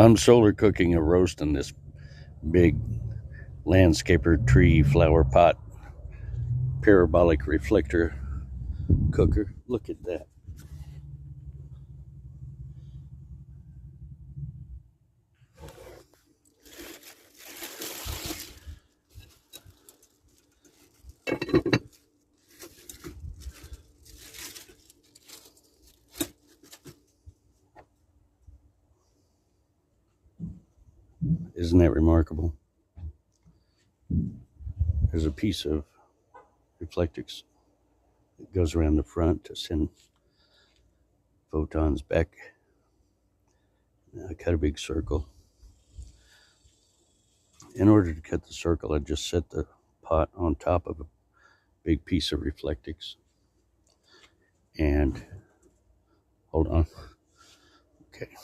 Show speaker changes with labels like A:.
A: I'm solar cooking a roast in this big landscaper tree flower pot parabolic reflector cooker. Look at that. Isn't that remarkable? There's a piece of reflectix that goes around the front to send photons back. I cut a big circle. In order to cut the circle, I just set the pot on top of a big piece of reflectix. And hold on. Okay.